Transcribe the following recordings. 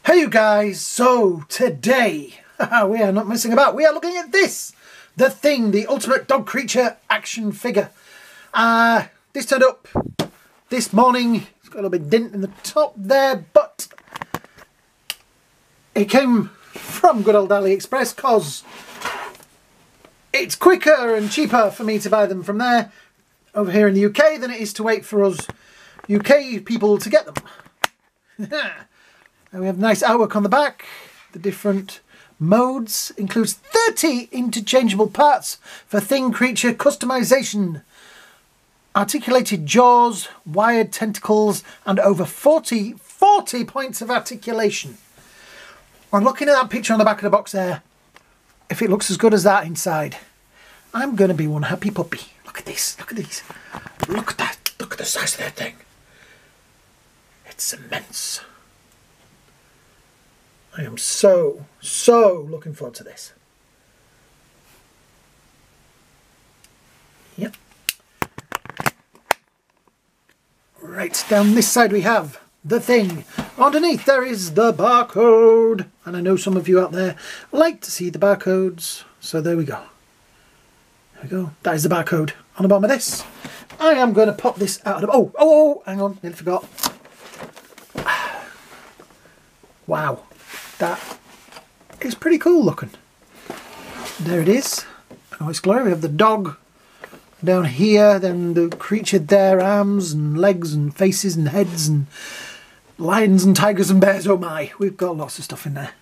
Hey you guys, so today we are not messing about, we are looking at this, The Thing, the ultimate dog creature action figure. This turned up this morning. It's got a little bit of dent in the top there, but it came from good old AliExpress because it's quicker and cheaper for me to buy them from there over here in the UK than it is to wait for us UK people to get them. And we have nice artwork on the back. The different modes includes 30 interchangeable parts for thing creature customization. Articulated jaws, wired tentacles, and over 40 points of articulation. I'm looking at that picture on the back of the box there. If it looks as good as that inside, I'm going to be one happy puppy. Look at this, look at these. Look at that, look at the size of that thing. It's immense. I am so looking forward to this. Yep. Right, down this side we have The Thing. Underneath there is the barcode. And I know some of you out there like to see the barcodes. So there we go. There we go. That is the barcode on the bottom of this. I am going to pop this out of the... Oh, hang on, nearly forgot. Wow. That is pretty cool looking. There it is. Oh, it's glory. We have the dog down here, then the creature there, arms and legs and faces and heads and lions and tigers and bears. Oh my, we've got lots of stuff in there.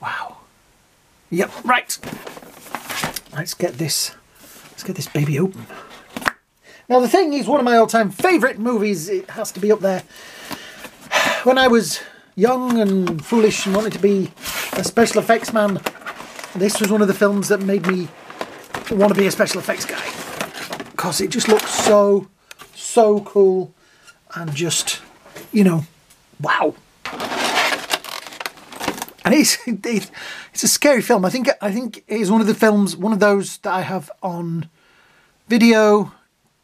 Wow. Yep, right. Let's get this baby open. Now The Thing is one of my all-time favourite movies. It has to be up there. When I was young and foolish and wanted to be a special effects man, this was one of the films that made me want to be a special effects guy, because it just looks so cool and just, you know, wow. And it's a scary film. I think it is one of the films, one of those that I have on video,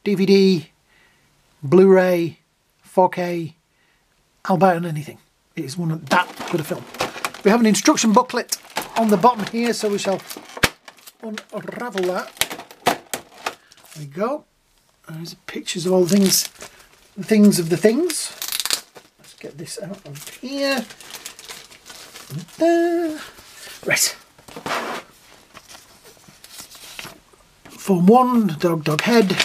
DVD, Blu-ray, 4K. I'll buy it on anything. It is one of that good a film. We have an instruction booklet on the bottom here, so we shall unravel that. There we go. There's pictures of all the things of the things. Let's get this out of here. Right. Form 1, dog head.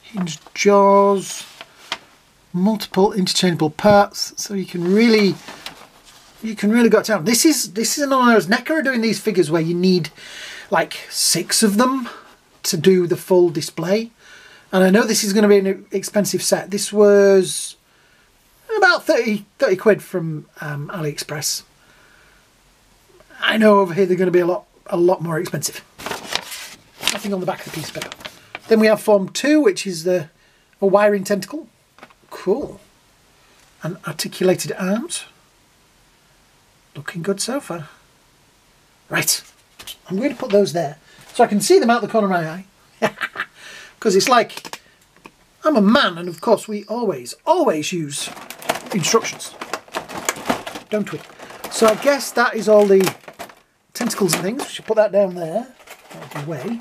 Hinged jaws. Multiple interchangeable parts, so you can really go to town. This is another as neca are doing these figures where you need like 6 of them to do the full display. And I know this is going to be an expensive set. This was about 30 quid from AliExpress. I know over here they're going to be a lot more expensive. Nothing on the back of the piece of paper. Then we have Form 2, which is a wiring tentacle. Cool. And articulated arms. Looking good so far. Right. I'm going to put those there so I can see them out the corner of my eye. Because it's like, I'm a man, and of course we always use instructions. Don't we? So I guess that is all the tentacles and things. We should put that down there. Out of the way.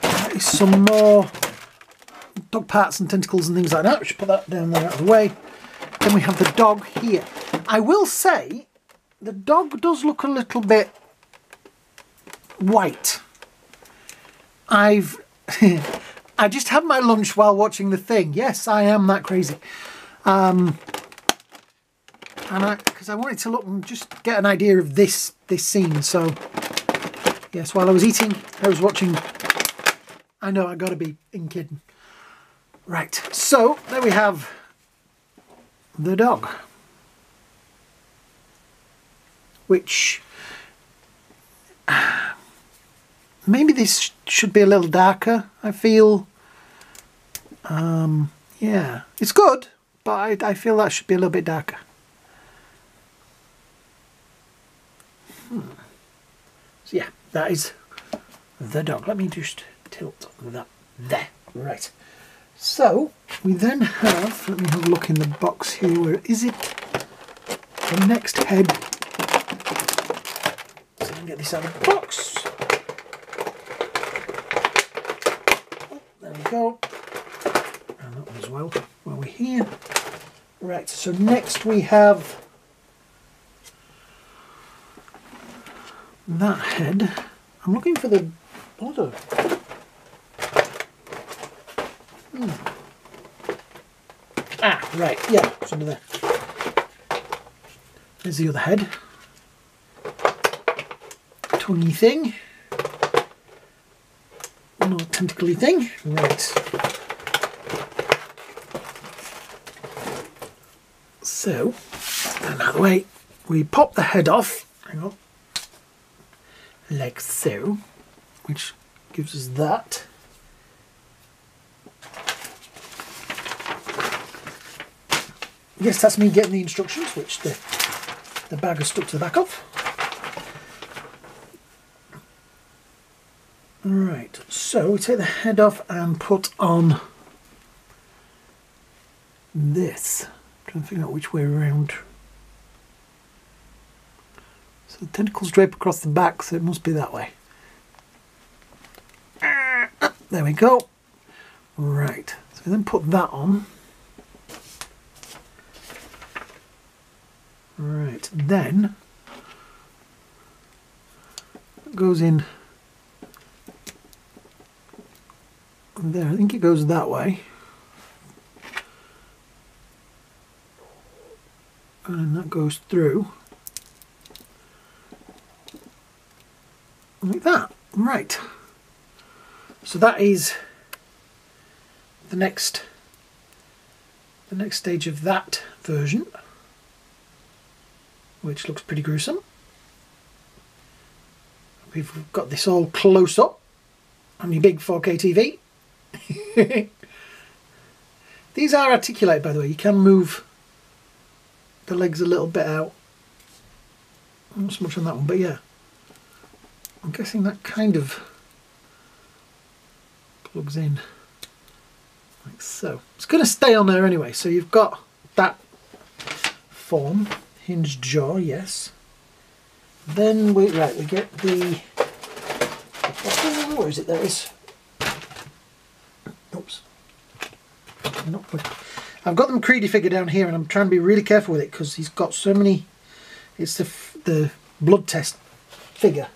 That is some more dog parts and tentacles and things like that. We should put that down there out of the way. Then we have the dog here. I will say the dog does look a little bit white. I just had my lunch while watching The Thing. Yes, I am that crazy. And because I wanted to look and just get an idea of this scene. So yes, while I was eating, I was watching. I know, I gotta be kidding. Right, so there we have the dog, which maybe this should be a little darker, I feel. Yeah, it's good, but I feel that should be a little bit darker. So yeah, that is the dog. Let me just tilt that there. Right, so we then have, let me have a look in the box here, where is it? The next head. So I can get this out of the box. Oh, there we go. And that one as well, while we're here. Right, so next we have that head. I'm looking for the other. Ah, right, yeah, it's under there. There's the other head. Tonguey thing. No tentacly thing. Right. So, and out of the way, we pop the head off. Hang on. Like so. Which gives us that. Yes, that's me getting the instructions, which the bag is stuck to the back of. Right, so we take the head off and put on this. I'm trying to figure out which way around. So the tentacles drape across the back, so it must be that way. There we go. Right, so we then put that on. Right, then it goes in there. I think it goes that way. And that goes through. Like that. Right. So that is the next stage of that version, which looks pretty gruesome. We've got this all close up on your big 4K TV. These are articulated, by the way. You can move the legs a little bit out. Not so much on that one, but yeah. I'm guessing that kind of plugs in like so. It's going to stay on there anyway, so you've got that form. Hinged jaw, yes. Then we get the where is it? There it is. Oops. I've got them Creedy figure down here, and I'm trying to be really careful with it because he's got so many. It's the blood test figure.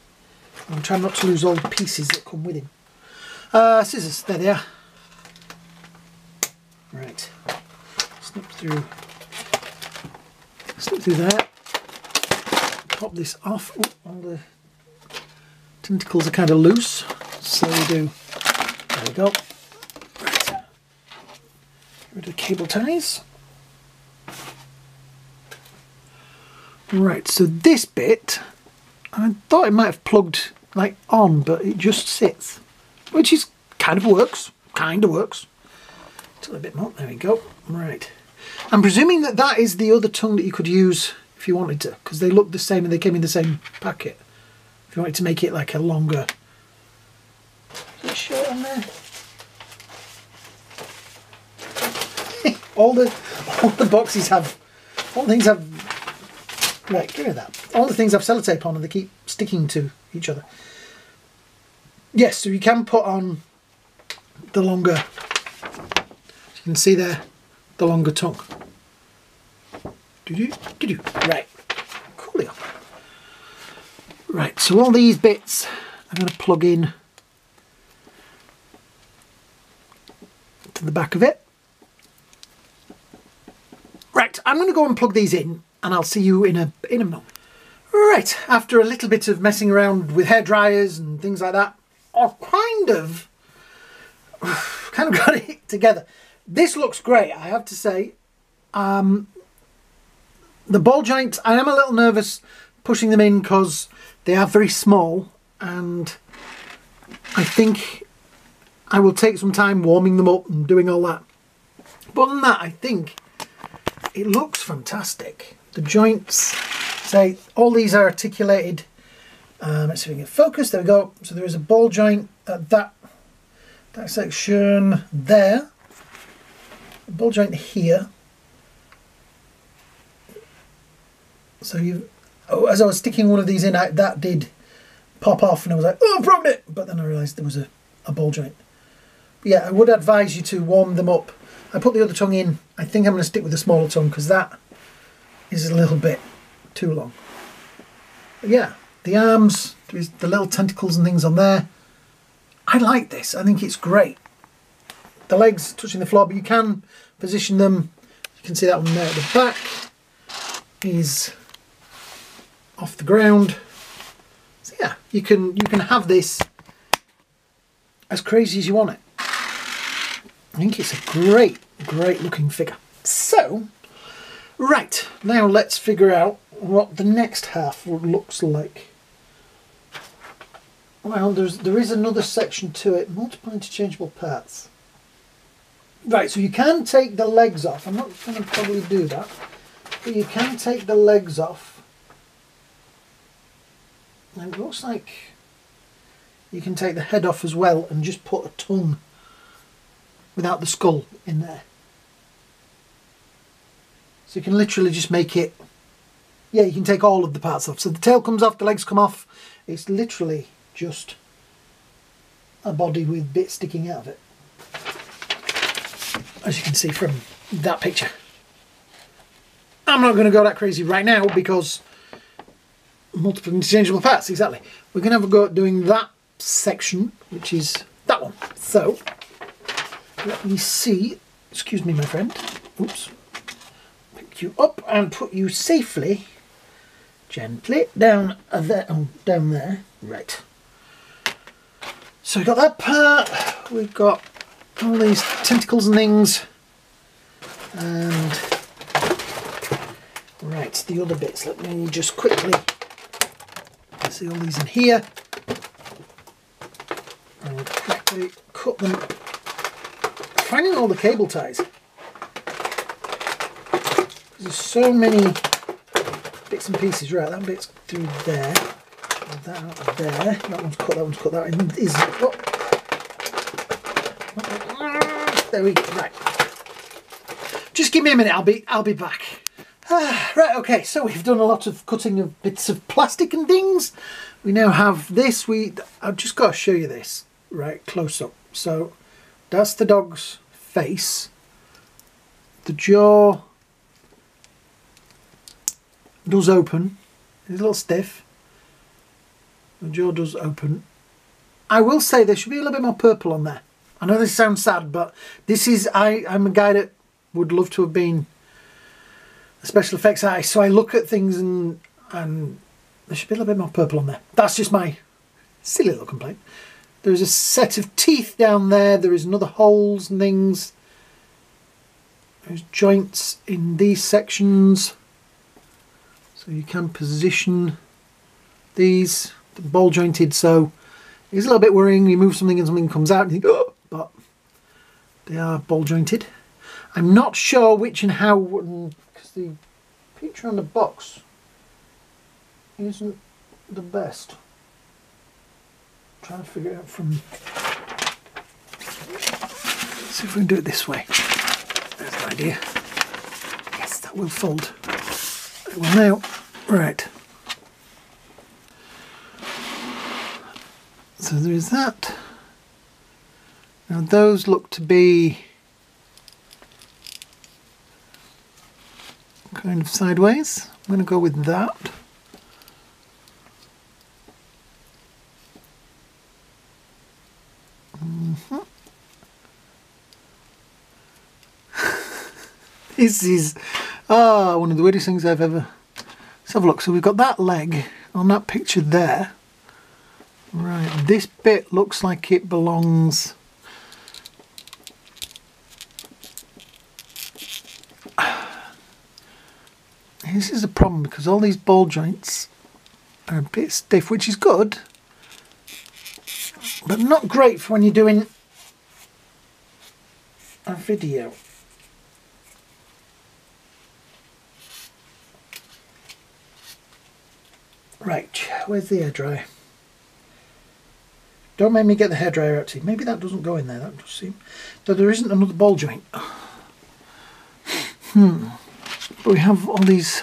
I'm trying not to lose all the pieces that come with him. Scissors, there they are. Right. Snip through there. Pop this off. Ooh, all the tentacles are kind of loose, so we do. There we go. Right. Get rid of the cable ties. Right, so this bit, I thought it might have plugged like on, but it just sits, which is kind of works. Till a bit more. There we go. Right. I'm presuming that that is the other tongue that you could use if you wanted to, because they look the same and they came in the same packet. If you wanted to make it like a longer. Is it short on there? all the boxes have, all the things have. Right, get rid of that. All the things have sellotape on and they keep sticking to each other. Yes, so you can put on the longer, you can see there, the longer tongue. Right, coolio. Right, so all these bits I'm going to plug in to the back of it. Right, I'm going to go and plug these in, and I'll see you in a moment. Right, after a little bit of messing around with hair dryers and things like that, I've kind of got it together. This looks great, I have to say. The ball joints, I am a little nervous pushing them in because they are very small, and I think I will take some time warming them up and doing all that. But other than that, I think it looks fantastic. The joints, say, all these are articulated. Let's see if we can get focus. There we go. So there is a ball joint at that dissection there, a ball joint here. So you, as I was sticking one of these in, that did pop off, and I was like, oh, I've broken it! But then I realised there was a ball joint. But yeah, I would advise you to warm them up. I put the other tongue in. I think I'm going to stick with the smaller tongue because that is a little bit too long. But yeah, the arms, there's the little tentacles and things on there. I like this. I think it's great. The legs touching the floor, but you can position them. You can see that one there at the back is off the ground. So yeah, you can have this as crazy as you want it. I think it's a great looking figure. So, right, now let's figure out what the next half looks like. Well, there is another section to it, multiple interchangeable parts. Right, so you can take the legs off. I'm not going to probably do that, but you can take the legs off. And it looks like you can take the head off as well and just put a tongue without the skull in there. So you can literally just make it, yeah, you can take all of the parts off. So the tail comes off, the legs come off. It's literally just a body with bits sticking out of it, as you can see from that picture. I'm not going to go that crazy right now because multiple interchangeable parts, exactly. We're going to have a go at doing that section, which is that one. So let me see, excuse me my friend, oops, pick you up and put you safely, gently down there, oh, down there, right. So we've got that part, we've got all these tentacles and things, and right, the other bits, let me just quickly see all these in here, and quickly cut them. Finding all the cable ties. There's so many bits and pieces. Right, that bit's through there. That out there. That one's cut, that one's cut, that one is. There we go. Right. Just give me a minute, I'll be back. Right, okay, so we've done a lot of cutting of bits of plastic and things. We now have this. I've just got to show you this, right, close up. So that's the dog's face. The jaw does open. It's a little stiff. The jaw does open. I will say there should be a little bit more purple on there. I know this sounds sad, but this is, I'm a guy that would love to have been a special effects artist, so I look at things and there should be a little bit more purple on there. That's just my silly little complaint. There's a set of teeth down there. There is another holes and things. There's joints in these sections. So you can position these. Ball jointed, so it's a little bit worrying. You move something and something comes out and you think, oh, but they are ball jointed. I'm not sure which and how, because the picture on the box isn't the best. Trying to figure it out from. Let's see if we can do it this way. There's an idea. Yes, that will fold. It will now. Right. So there is that. Now those look to be kind of sideways. I'm going to go with that. This is one of the weirdest things I've ever. Let's have a look. So we've got that leg on that picture there. Right, this bit looks like it belongs. This is a problem because all these ball joints are a bit stiff, which is good, but not great for when you're doing a video. Right, where's the air dryer? Don't make me get the hairdryer out to you. Maybe that doesn't go in there. That does seem... Though there isn't another ball joint. But we have all these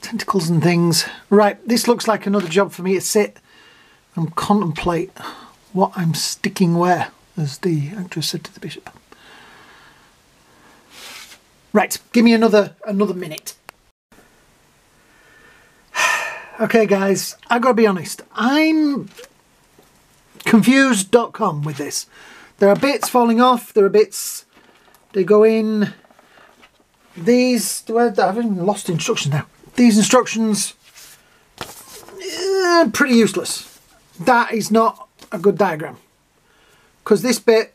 tentacles and things. Right, this looks like another job for me to sit and contemplate what I'm sticking where, as the actress said to the bishop. Right, give me another minute. Okay guys, I gotta be honest, I'm confused.com with this. There are bits falling off, there are bits, they go in. These, I've even lost instructions now. These instructions, pretty useless. That is not a good diagram. Because this bit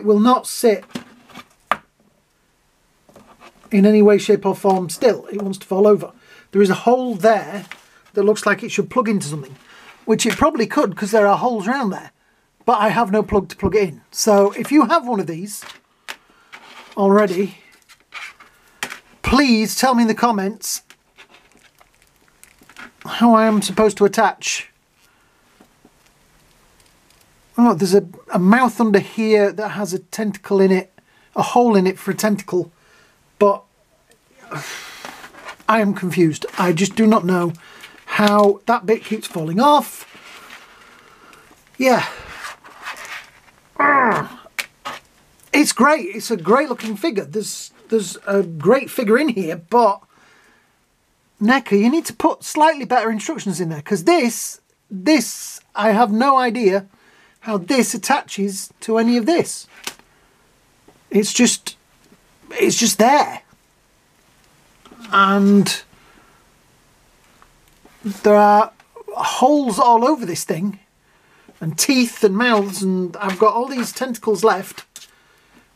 will not sit in any way, shape or form still. It wants to fall over. There is a hole there that looks like it should plug into something, which it probably could because there are holes around there, but I have no plug to plug it in. So if you have one of these already, please tell me in the comments how I am supposed to attach. Oh, there's a mouth under here that has a tentacle in it, a hole in it for a tentacle, but I am confused. I just do not know how that bit keeps falling off. Yeah. It's great. It's a great looking figure. There's a great figure in here, but neca, you need to put slightly better instructions in there, because this, I have no idea how this attaches to any of this. It's just there. And there are holes all over this thing, and teeth and mouths, and I've got all these tentacles left,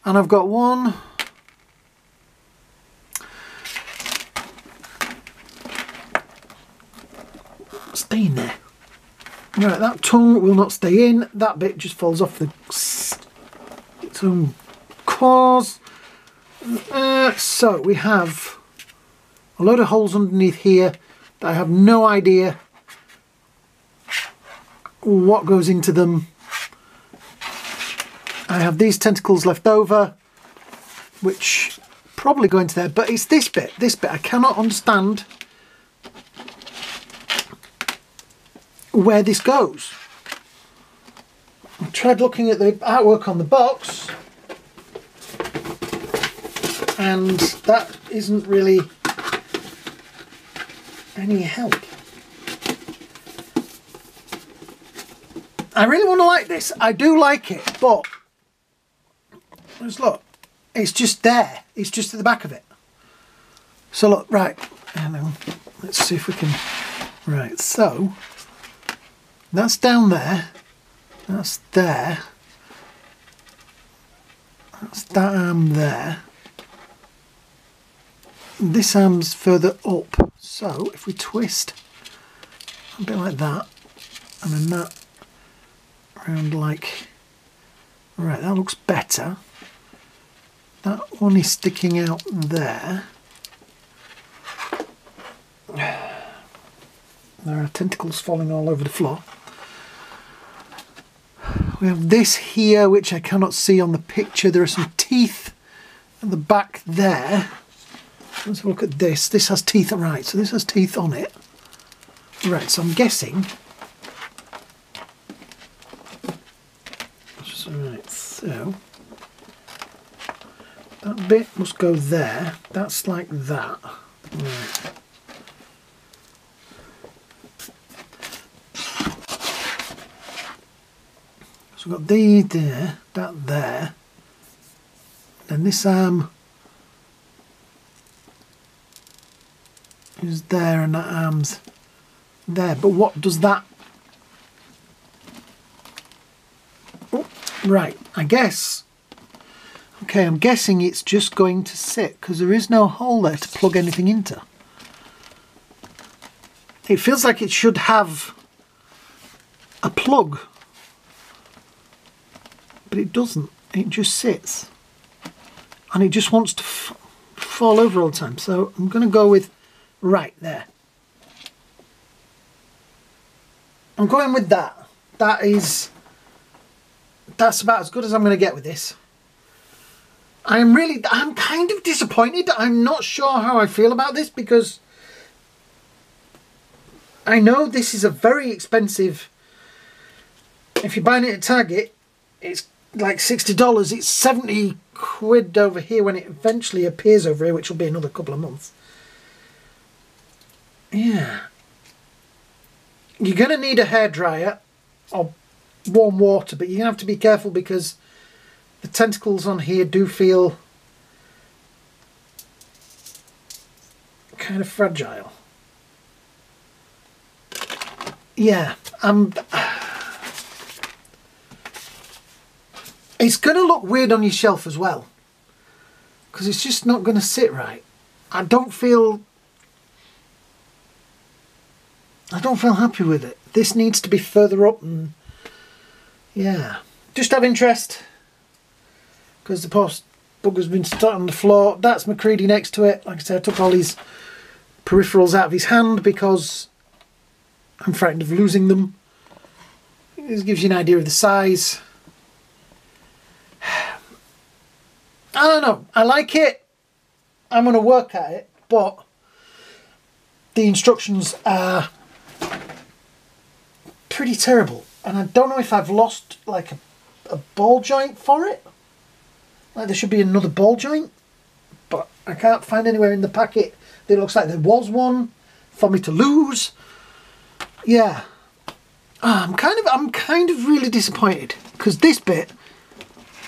and I've got one, stay in there. Right, that tongue will not stay in, that bit just falls off its own cause. So we have a load of holes underneath here that I have no idea what goes into them. I have these tentacles left over, which probably go into there, but it's this bit I cannot understand where this goes. I tried looking at the artwork on the box, and that isn't really any help. I really want to like this. I do like it, but just look, it's just there. It's just at the back of it. So look, right, let's see if we can, right, so that's down there, that's there, that's that arm there, this arm's further up, so if we twist a bit like that, and then that around like, right, that looks better. That one is sticking out there. There are tentacles falling all over the floor. We have this here, which I cannot see on the picture. There are some teeth at the back there. Let's have a look at this. This has teeth, right, so this has teeth on it. Right, so I'm guessing. Right, so that bit must go there. That's like that. Right. So we've got the there, that there. Then this arm is there and that arm's there. But what does that... Oh, right, I guess... Okay, I'm guessing it's just going to sit because there is no hole there to plug anything into. It feels like it should have a plug, but it doesn't. It just sits and it just wants to fall over all the time. So I'm going to go with right there. I'm going with that. That's about as good as I'm going to get with this. I'm kind of disappointed. I'm not sure how I feel about this, because I know this is a very expensive, if you're buying it at Target, it's like $60. It's 70 quid over here when it eventually appears over here, which will be another couple of months. Yeah. You're going to need a hairdryer or warm water, but you're going to have to be careful because the tentacles on here do feel kind of fragile. Yeah, it's going to look weird on your shelf as well, because it's just not going to sit right. I don't feel happy with it. This needs to be further up, and yeah, just have interest, because the poor bugger's been stuck on the floor. That's McCready next to it. Like I said, I took all his peripherals out of his hand because I'm frightened of losing them. This gives you an idea of the size. I don't know. I like it. I'm going to work at it, but the instructions are pretty terrible. And I don't know if I've lost like a ball joint for it. Like there should be another ball joint, but I can't find anywhere in the packet that looks like there was one for me to lose. Yeah. I'm kind of really disappointed, because this bit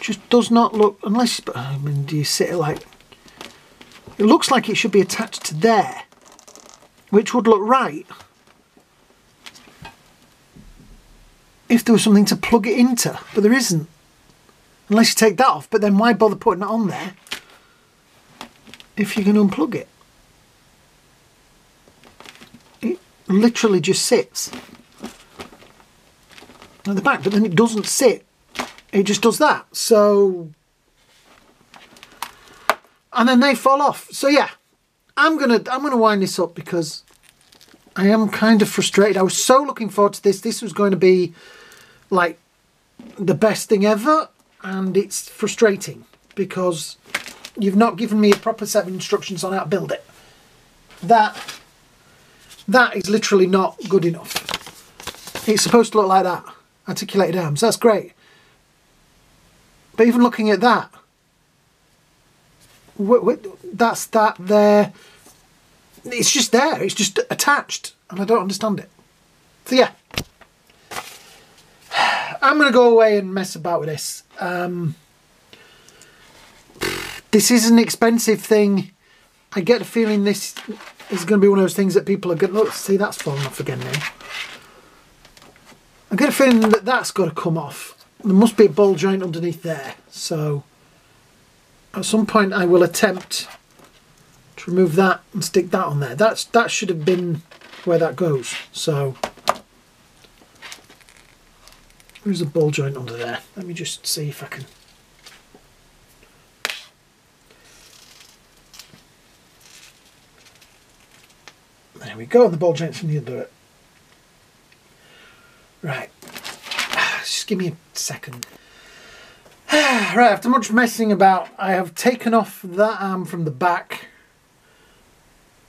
just does not look, unless, I mean, do you sit it like, it looks like it should be attached to there, which would look right if there was something to plug it into, but there isn't, unless you take that off. But then why bother putting it on there if you can unplug it? It literally just sits at the back, but then it doesn't sit, it just does that. So, and then they fall off. So yeah, I'm gonna wind this up, because I am kind of frustrated. I was so looking forward to this. This was going to be like the best thing ever, and it's frustrating because you've not given me a proper set of instructions on how to build it. That is literally not good enough. It's supposed to look like that. Articulated arms, that's great. But even looking at that, that's that there. It's just there, it's just attached, and I don't understand it. So yeah, I'm going to go away and mess about with this. This is an expensive thing. I get the feeling this is going to be one of those things that people are going to... Look, see, that's fallen off again now. I get a feeling that that's got to come off. There must be a ball joint underneath there. So at some point I will attempt to remove that and stick that on there. That should have been where that goes. So there's a ball joint under there. Let me just see if I can... There we go, the ball joint's from the other bit. Right, just give me a second. Right, after much messing about, I have taken off that arm from the back,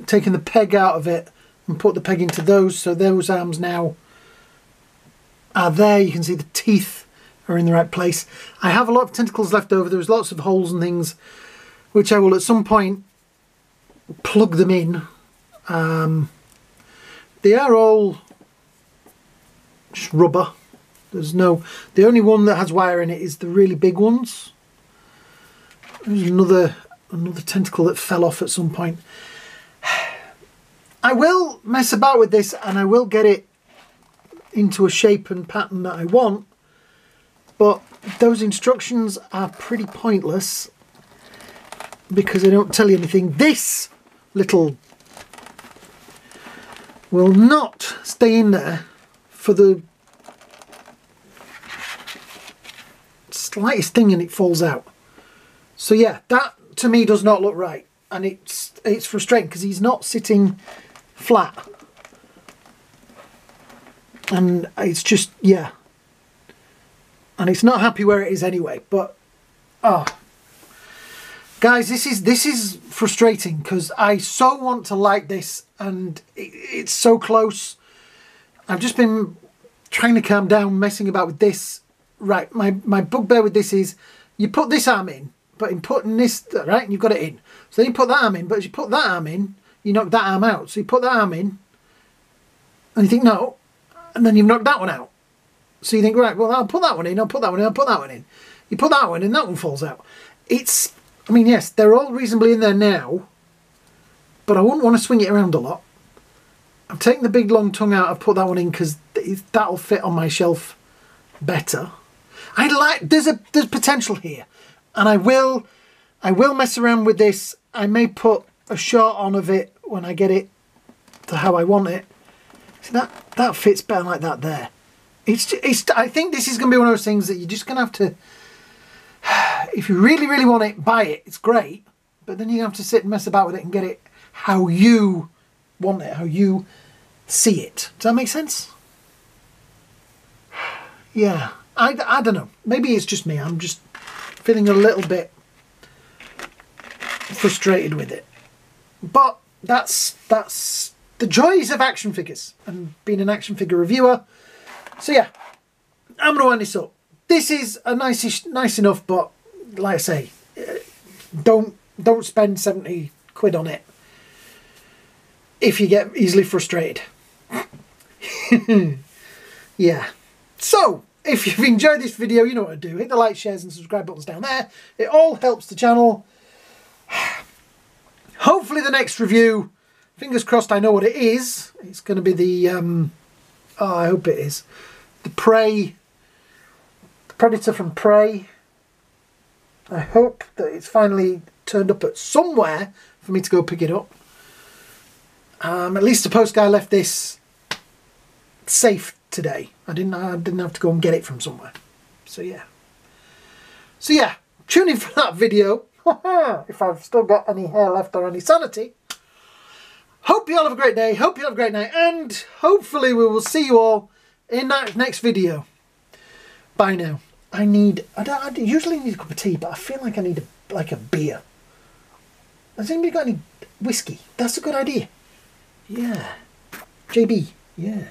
taken the peg out of it and put the peg into those, so those arms now are there. You can see the teeth are in the right place. I have a lot of tentacles left over. There's lots of holes and things which I will at some point plug them in. They are all just rubber. There's no... The only one that has wire in it is the really big ones. There's another tentacle that fell off at some point. I will mess about with this and I will get it into a shape and pattern that I want, but those instructions are pretty pointless because they don't tell you anything. This little will not stay in there for the slightest thing and it falls out. So yeah, that to me does not look right, and it's frustrating because he's not sitting flat, and it's just, yeah, and it's not happy where it is anyway. But oh, guys, this is frustrating because I so want to like this, and it's so close. I've just been trying to calm down, messing about with this. Right, my bugbear with this is you put this arm in, but in putting this, right, you've got it in. So then you put that arm in, but as you put that arm in, you knock that arm out. So you put that arm in, and you think, no, and then you've knocked that one out. So you think, right, well, I'll put that one in, I'll put that one in, I'll put that one in. You put that one in, and that one falls out. It's, I mean, yes, they're all reasonably in there now, but I wouldn't want to swing it around a lot. I've taken the big long tongue out, I've put that one in because that'll fit on my shelf better. There's potential here, and I will mess around with this. I may put a shot on of it when I get it to how I want it. See, that fits better like that there. I think this is going to be one of those things that you're just going to have to, if you really, really want it, buy it. It's great, but then you have to sit and mess about with it and get it how you want it, how you see it. Does that make sense? Yeah. I don't know. Maybe it's just me. I'm just feeling a little bit frustrated with it. But that's the joys of action figures and being an action figure reviewer. So yeah, I'm going to wind this up. This is a nice enough, but like I say, don't spend 70 quid on it if you get easily frustrated. Yeah. So, if you've enjoyed this video, you know what to do. Hit the like, shares and subscribe buttons down there. It all helps the channel. Hopefully the next review, fingers crossed I know what it is. It's going to be the, oh, I hope it is. The Prey, the Predator from Prey. I hope that it's finally turned up at somewhere for me to go pick it up. At least the post guy left this safe today. I didn't have to go and get it from somewhere. So yeah. Tune in for that video. If I've still got any hair left or any sanity. Hope you all have a great day. Hope you have a great night. And hopefully we will see you all in that next video. Bye now. I usually need a cup of tea, but I feel like I need a beer. Has anybody got any whiskey? That's a good idea. Yeah. JB. Yeah.